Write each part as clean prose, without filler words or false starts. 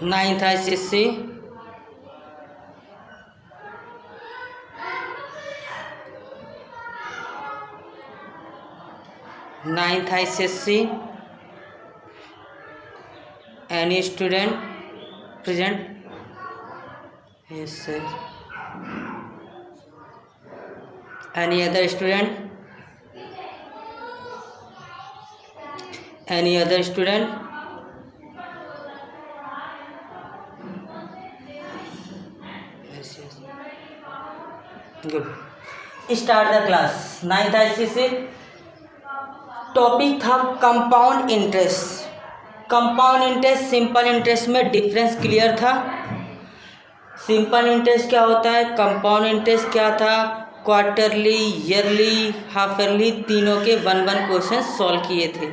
Ninth ICSE, ninth ICSE, any student present? Yes sir. Any other student? Any other student? Yes, yes. Good. Start the class. Ninth ICSE topic था compound interest. Compound interest simple interest में difference clear था। Simple interest क्या होता है, compound interest क्या था, quarterly, yearly, half yearly तीनों के 1-1 क्वेश्चन सॉल्व किए थे।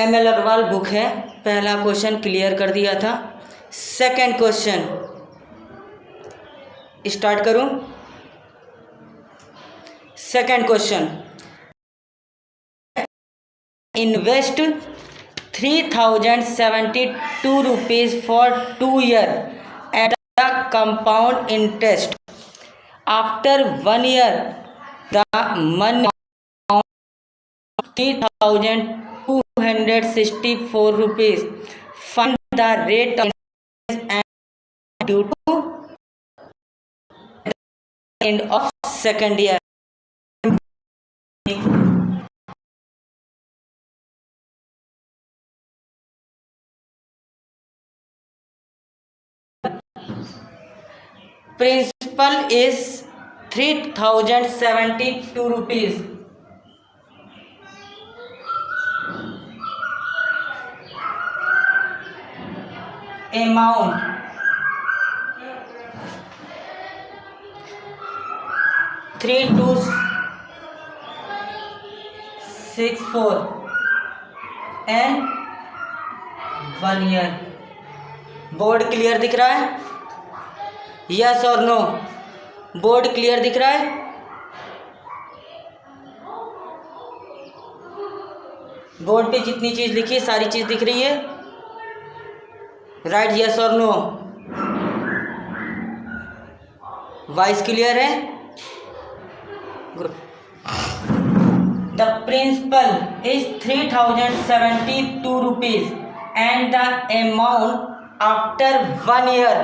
ML अग्रवाल बुक है। पहला क्वेश्चन क्लियर कर दिया था। सेकंड क्वेश्चन स्टार्ट करूं। Second question, invest 3072 rupees for 2 years at the compound interest. After 1 year, the money amount 3264 rupees. Find the rate of interest and due to the end of second year. Principal is 3072 rupees. Amount 3264 and 1 year. Board clear दिख रहा है? Yes और no? Board clear दिख रहा है? Board पे जितनी चीज लिखी है सारी चीज दिख रही है? राइट, यस और नो? वॉइस क्लियर है? Good. The principal is 3072 rupees and the amount after 1 year.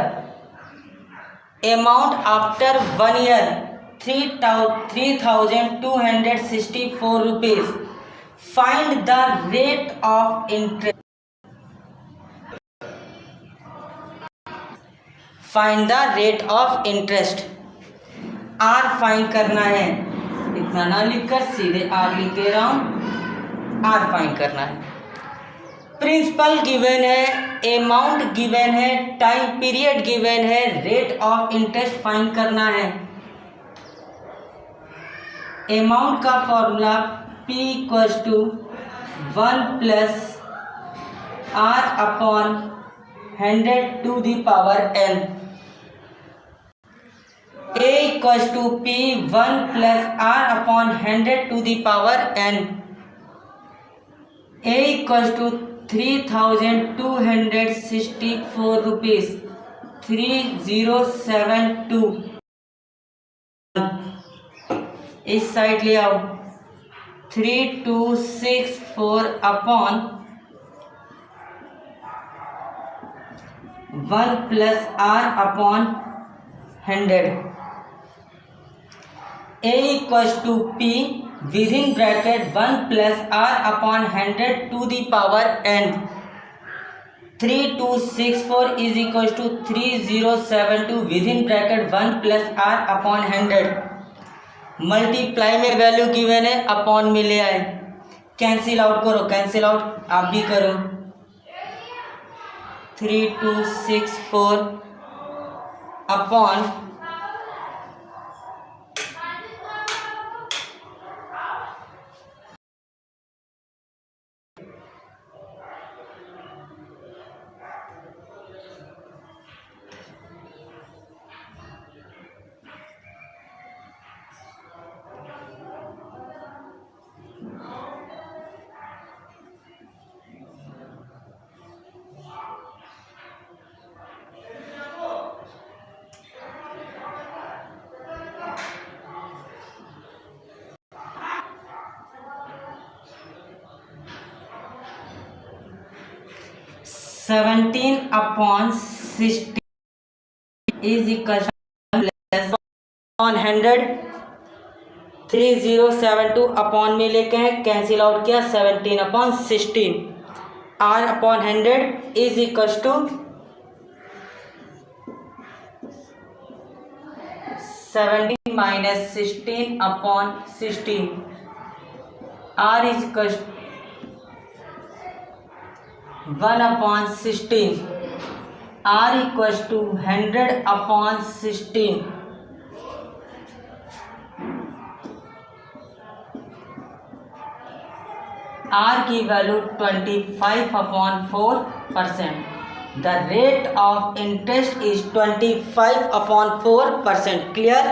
Amount after 1 year 3264 rupees. Find the rate of interest. Find the rate of interest. R find करना है। इतना ना लिखकर सीधे R लिख दे रहा हूं। R फाइंड करना है। प्रिंसिपल गिवन है, अमाउंट गिवन है, टाइम पीरियड गिवन है, रेट ऑफ इंटरेस्ट फाइंड करना है। अमाउंट का formula P equals to 1 + R upon 100 to the power n। A equals to P 1 + R upon 100 to the power n। A equals to 3264 rupees 3072। इस side ले आओ। 3264 upon 1 + R upon 100। A equals to P within bracket 1 + R upon 100 to the power n। 3264 is equals to 3072 within bracket 1 + R upon 100। Multiply में value given है, upon में ले आए। Cancel out करो, cancel out आप भी करो। 3264 अपॉन 17/60 इज इक्वल 100। 3072 अपॉन में लेके हैं, कैंसिल आउट किया, 17/16 R/100 is equal to 17 minus 16/16। R is equal 1/16। R equal to 100/16। R की value 25/4%। The rate of interest is 25/4%। Clear?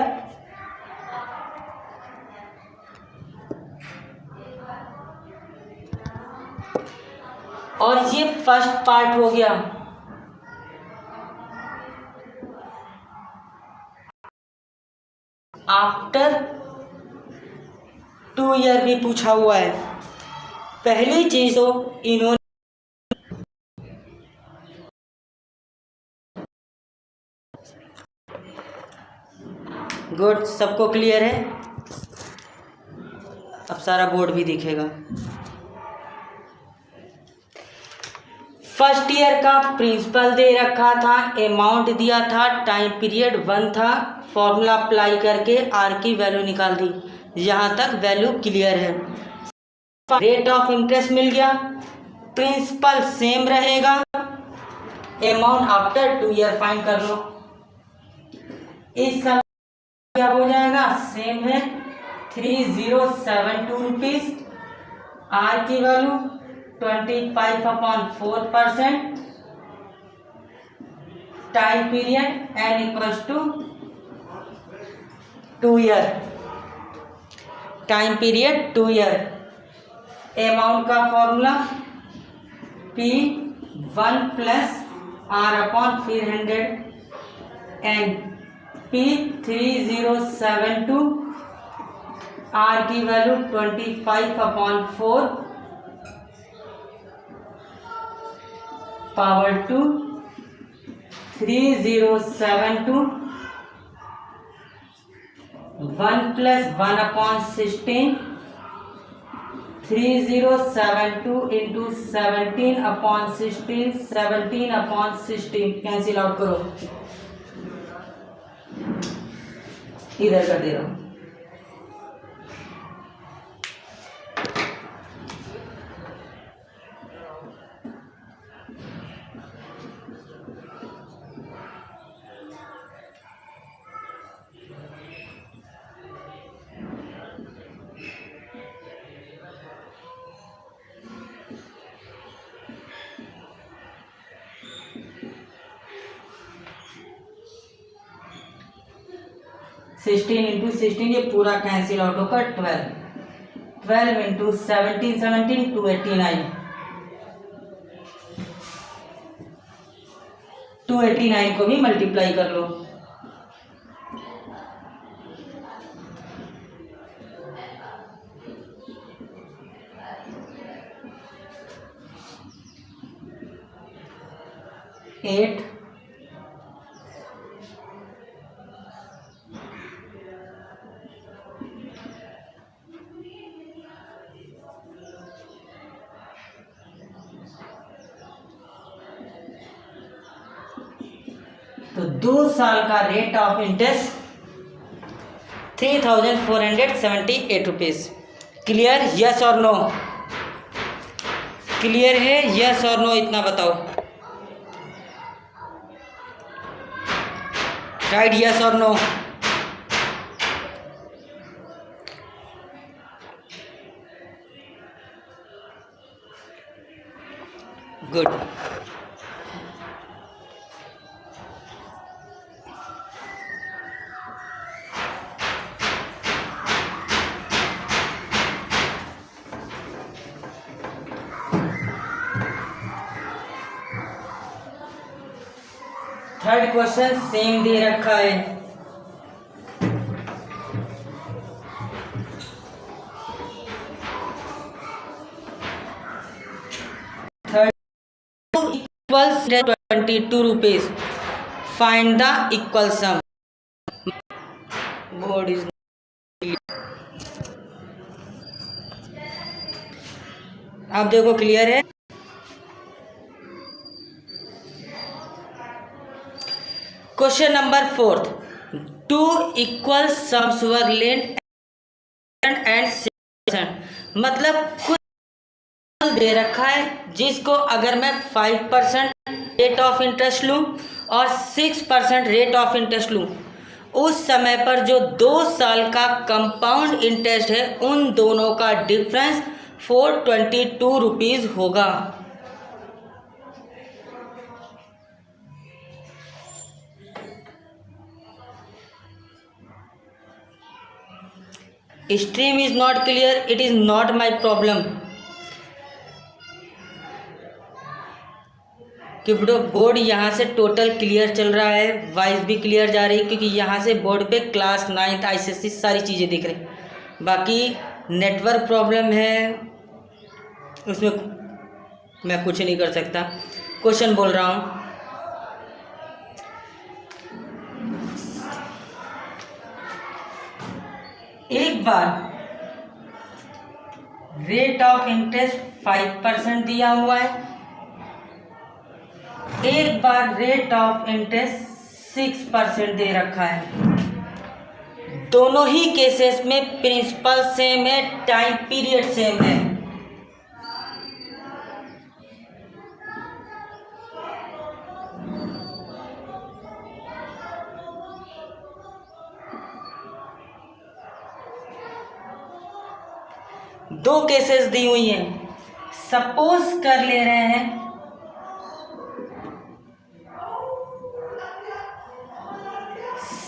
और ये फर्स्ट पार्ट हो गया। आफ्टर 2 ईयर भी पूछा हुआ है। पहली चीज तो इन्होंने गुड, सबको क्लियर है? अब सारा बोर्ड भी दिखेगा। फर्स्ट ईयर का प्रिंसिपल दे रखा था, अमाउंट दिया था, टाइम पीरियड 1 था, फॉर्मूला अप्लाई करके आर की वैल्यू निकाल दी। यहाँ तक वैल्यू क्लियर है। रेट ऑफ इंटरेस्ट मिल गया, प्रिंसिपल सेम रहेगा, अमाउंट आफ्टर 2 ईयर फाइंड कर लो। इस समय क्या हो जाएगा, सेम है 3072 रुपीज। आर की value 25/4%। Time period n equals to 2 year. Time period 2 year. Amount का formula P1 plus R/100 N P3072। R की value 25/4 power to 3072 1 plus 1/16। 3072 into 17/16। 17/16 cancel out करो, इधर कर दे रहा हूं। सिक्सटीन इंटू 16 ये पूरा कैंसिल आउट होकर 12 इंटू 17 289। 289 को भी मल्टीप्लाई कर लो। एट तो 2 साल का rate of interest 3478 rupees. Clear? Yes और नो? क्लियर है? यस और नो इतना बताओ। राइट, यस और no? Good. Third question same दे रखा है। Third equals 22 rupees. Find the equal sum. Board is आप देखो क्लियर है. Question number 4. 2 equal sums were lent and 6%. मतलब कुछ दे रखा है जिसको अगर मैं 5% रेट ऑफ इंटरेस्ट लूं और 6% रेट ऑफ इंटरेस्ट लूं, उस समय पर जो 2 साल का कंपाउंड इंटरेस्ट है उन दोनों का डिफरेंस 422 रुपीज़ होगा. Stream is not clear, it is not my problem. कि बोर्ड यहाँ से टोटल क्लियर चल रहा है, वॉइस भी क्लियर जा रही है, क्योंकि यहाँ से बोर्ड पे क्लास 9th ICSE सारी चीज़ें दिख रही. बाकी नेटवर्क प्रॉब्लम है, उसमें मैं कुछ नहीं कर सकता. क्वेश्चन बोल रहा हूँ. एक बार रेट ऑफ इंटरेस्ट 5% दिया हुआ है, एक बार रेट ऑफ इंटरेस्ट 6% दे रखा है. दोनों ही केसेस में प्रिंसिपल सेम है, टाइम पीरियड सेम है. दो केसेस दी हुई हैं. सपोज कर ले रहे हैं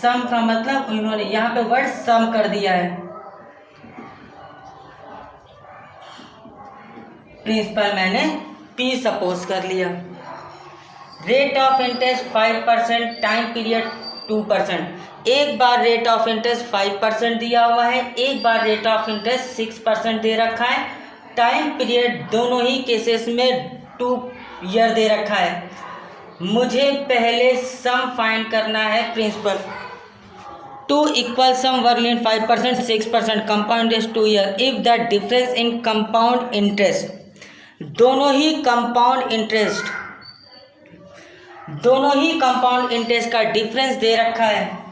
सम का मतलब इन्होंने यहां पे वर्ड सम कर दिया है. प्रिंसिपल मैंने P सपोज कर लिया. Rate of interest 5%, time period 2%. एक बार रेट ऑफ इंटरेस्ट 5% दिया हुआ है, एक बार रेट ऑफ इंटरेस्ट 6% दे रखा है. टाइम पीरियड दोनों ही केसेस में 2 ईयर दे रखा है. मुझे पहले सम फाइंड करना है. Principal 2 equal sum were lent 5%, 6%, compound interest 2 year. If the difference in compound interest, दोनों ही कंपाउंड इंटरेस्ट का डिफरेंस दे रखा है.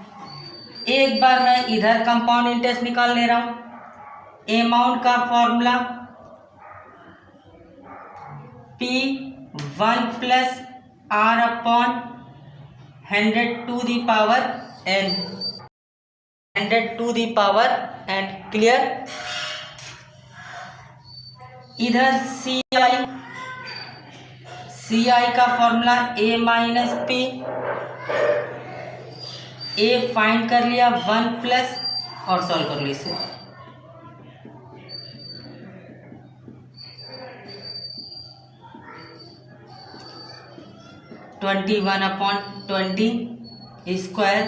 एक बार मैं इधर कंपाउंड इंटरेस्ट निकाल ले रहा हूं. अमाउंट का formula P1 + R upon 100 to the power n. 100 to the power n. Clear. इधर CI का formula A minus P. A find कर लिया 1 प्लस और सॉल्व कर ली इसे. (21 अपॉन 20 स्क्वायर)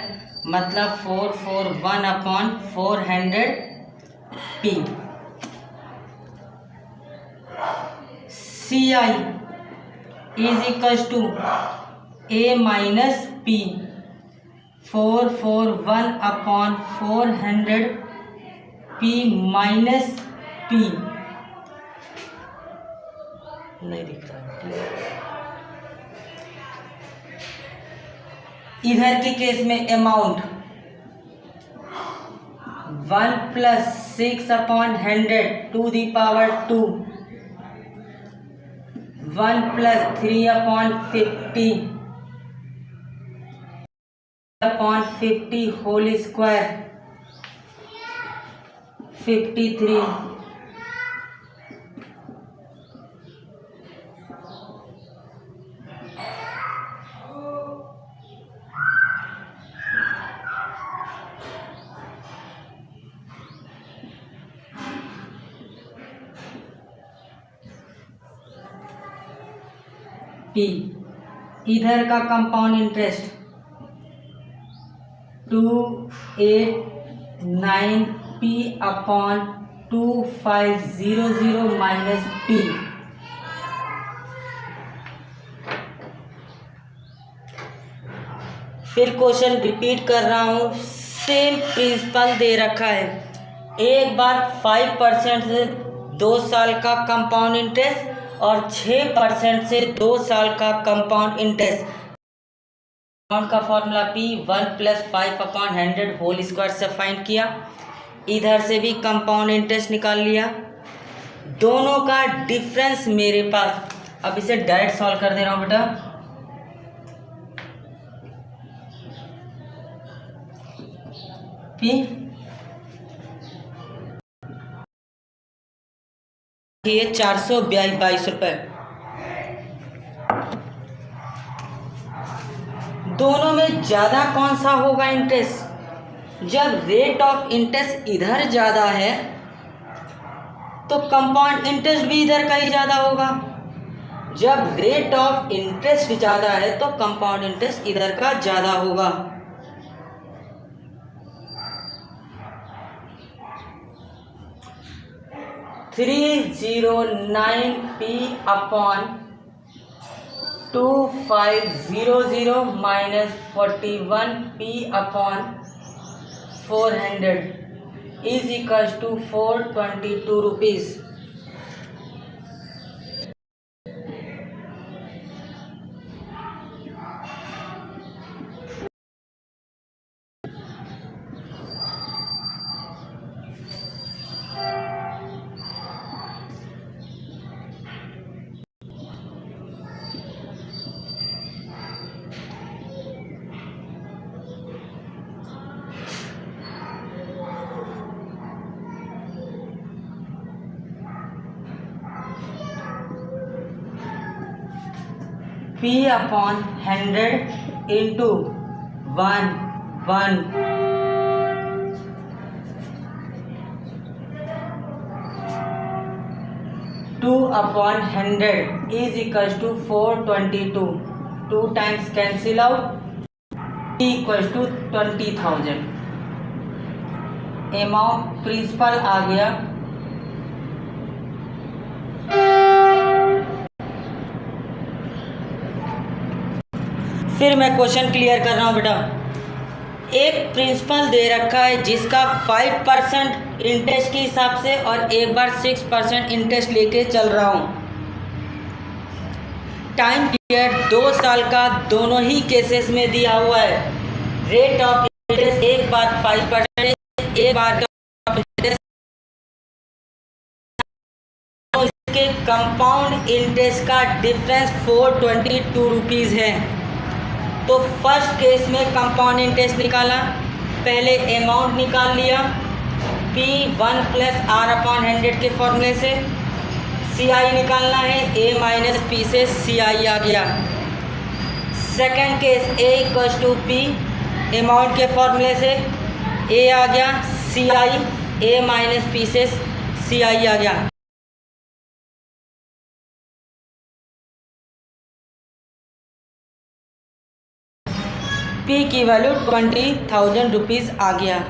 मतलब 441 upon 400 P. CI is equal to A minus P. 441 upon 400 P minus P. नहीं दिख रहा. इधर के केस में amount 1 + 6 upon 100 to the power 2. 1 + 3 अपॉन 50 अपॉन 50 होल स्क्वायर 53. P. इधर का compound interest 289 P upon 2500 minus P. फिर क्वेश्चन रिपीट कर रहा हूँ, सेम प्रिंसिपल दे रखा है। एक बार 5% से 2 साल का कंपाउंड इंटरेस्ट और 6% से 2 साल का कंपाउंड इंटरेस्ट। कंपाउंड का फॉर्मूला P 1 + 5/100 होल स्क्वायर से फाइंड किया। इधर से भी कंपाउंड इंटरेस्ट निकाल लिया। दोनों का डिफरेंस मेरे पास, अब इसे डायरेक्ट सॉल्व कर दे रहा हूँ बेटा। ये 422 रुपये। दोनों में ज़्यादा कौन सा होगा इंटरेस्ट? जब रेट ऑफ इंटरेस्ट इधर ज़्यादा है तो कंपाउंड इंटरेस्ट भी इधर का ही ज़्यादा होगा। जब रेट ऑफ इंटरेस्ट ज़्यादा है तो कंपाउंड इंटरेस्ट इधर का ज़्यादा होगा। $309P/2500 - 41P/400 = 422 rupees। P/100 into 1 1 2/100 = 422। 2 times cancel out, P = 20,000। Amount principal आ गया। फिर मैं क्वेश्चन क्लियर कर रहा हूँ बेटा। एक प्रिंसिपल दे रखा है जिसका 5% इंटरेस्ट के हिसाब से और एक बार 6% इंटरेस्ट लेके चल रहा हूँ। टाइम पीरियड 2 साल का दोनों ही केसेस में दिया हुआ है। रेट ऑफ इंटरेस्ट एक बार 5%, एक बार इसके कंपाउंड इंटरेस्ट का डिफरेंस 422 रुपीज़ है। तो फर्स्ट केस में कंपाउंड इंटरेस्ट निकाला, पहले अमाउंट निकाल लिया P 1 + R/100 के फॉर्मूले से। CI निकालना है, A - P से CI आ गया। Second case A = P, amount के फॉर्मूले से A आ गया, CI A - P से CI आ गया। P की वैल्यू 20,000 रुपीज़ आ गया।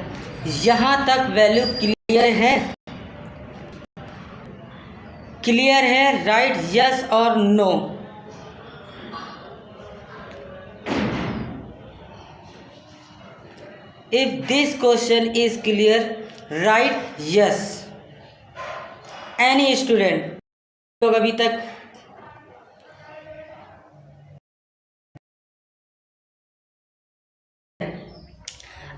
यहाँ तक वैल्यू क्लियर है? क्लियर है? राइट, यस और no? If this question is clear, right yes. Any student लोग अभी तक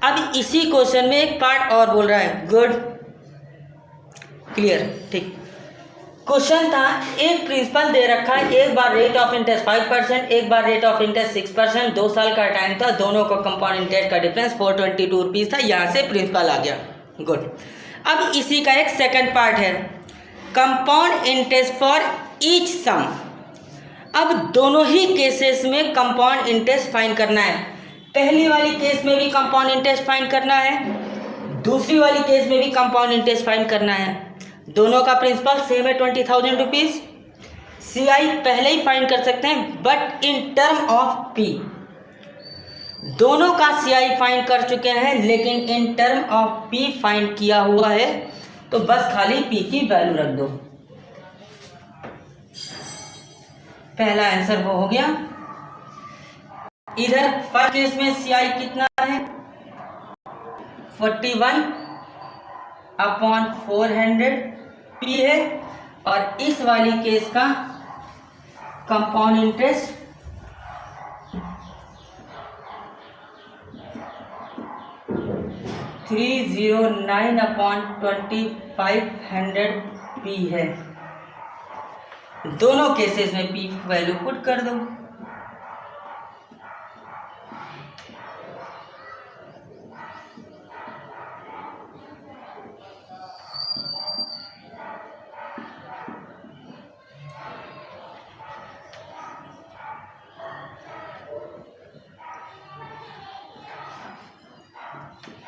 अब इसी क्वेश्चन में एक पार्ट और बोल रहा है। गुड, क्लियर, ठीक। क्वेश्चन था, एक प्रिंसिपल दे रखा है, एक बार रेट ऑफ इंटरेस्ट 5%, एक बार रेट ऑफ इंटरेस्ट 6%, 2 साल का टाइम था, दोनों को कंपाउंड इंटरेस्ट का डिफरेंस 422 रुपीज़ था। यहाँ से प्रिंसिपल आ गया। गुड। अब इसी का एक सेकंड पार्ट है, कंपाउंड इंटरेस्ट फॉर ईच सम। अब दोनों ही केसेस में कंपाउंड इंटरेस्ट फाइंड करना है। पहली वाली केस में भी कंपाउंड इंटरेस्ट फाइंड करना है, दूसरी वाली केस में भी कंपाउंड इंटरेस्ट फाइंड करना है। दोनों का प्रिंसिपल सेम है, 20,000 रुपीज़। CI पहले ही फाइंड कर सकते हैं, but in term of P। दोनों का CI फाइंड कर चुके हैं, लेकिन in term of P find किया हुआ है, तो बस खाली P की वैल्यू रख दो। पहला आंसर वो हो गया। इधर फर्स्ट केस में CI कितना है 41/400 P है, और इस वाली केस का कंपाउंड इंटरेस्ट 309/2500 P है। दोनों केसेस में P वैल्यू पुट कर दो।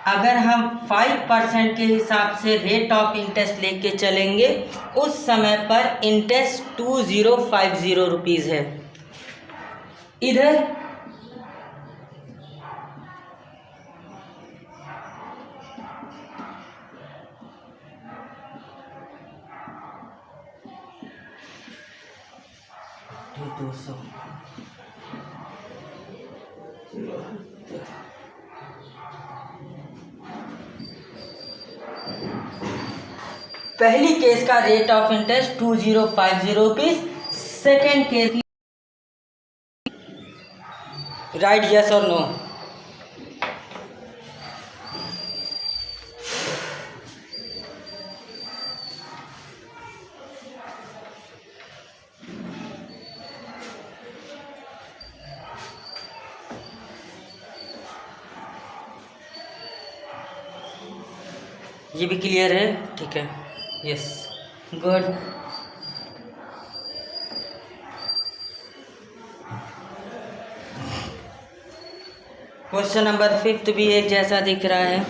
अगर हम 5% के हिसाब से रेट ऑफ इंटरेस्ट लेके चलेंगे, उस समय पर इंटरेस्ट 2050 रुपीज़ है। इधर पहली केस का rate of interest 2050 rupees, second case right yes और नो। ये भी क्लियर है, ठीक है, यस, गुड। क्वेश्चन नंबर 5 भी एक जैसा दिख रहा है।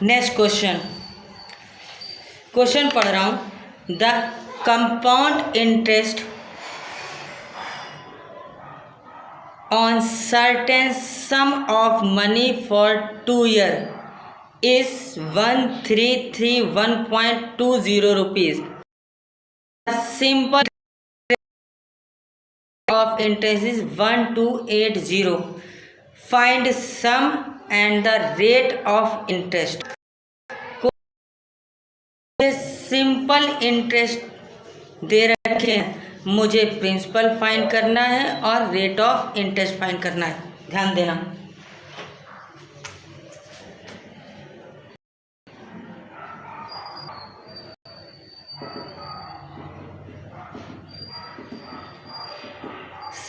नेक्स्ट क्वेश्चन पढ़ रहा हूँ। The compound interest on certain some of money for 2 years is 1331.20 rupees. The simple of interest is 1280. Find sum and the rate of interest. Simple interest दे रखे हैं, मुझे प्रिंसिपल फाइंड करना है और रेट ऑफ इंटरेस्ट फाइंड करना है। ध्यान देना।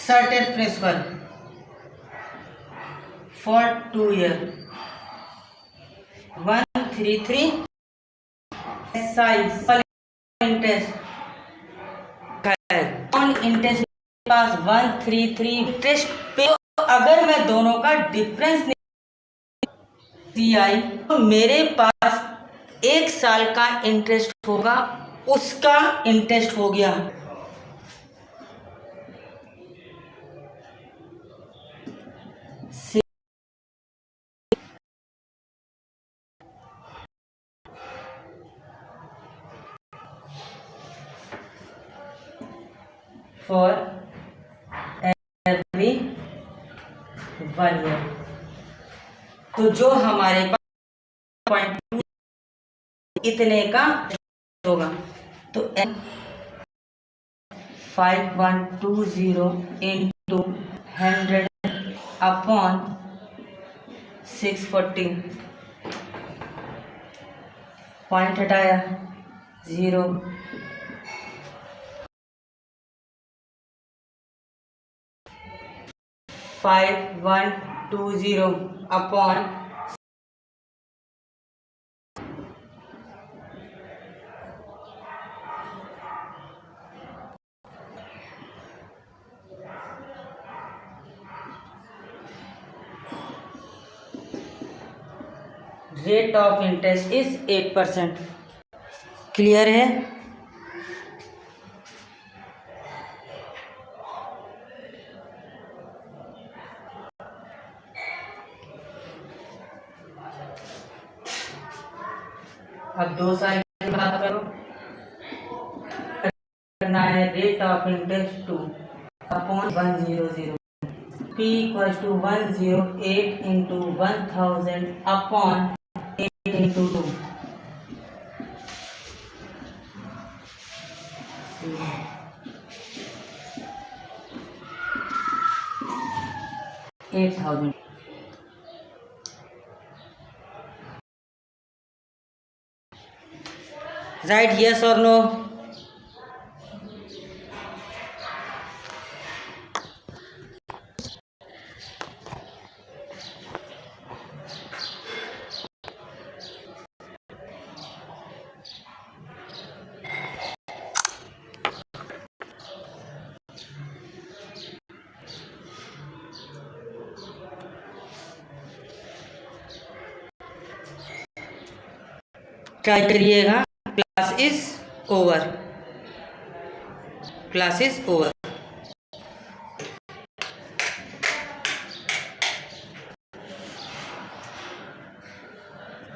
Certain principal for 2 years 133 size interest on interest pass 133 interest पे। अगर मैं दोनों का डिफरेंस CI, तो मेरे पास 1 साल का इंटरेस्ट होगा, उसका इंटरेस्ट हो गया फॉर एवरी 1 year। तो जो हमारे पास 0.2 इतने का होगा, तो 5120 into 100 upon 640, पॉइंट हटाया 0, 5120 upon rate of interest is 8%। Clear है? अब 2 साल की बात करो, करना है rate of interest 2/100। P equals to 108 into 1000 upon 8 into 2. 8000. Write yes or no. Try करिएगा. Class is over.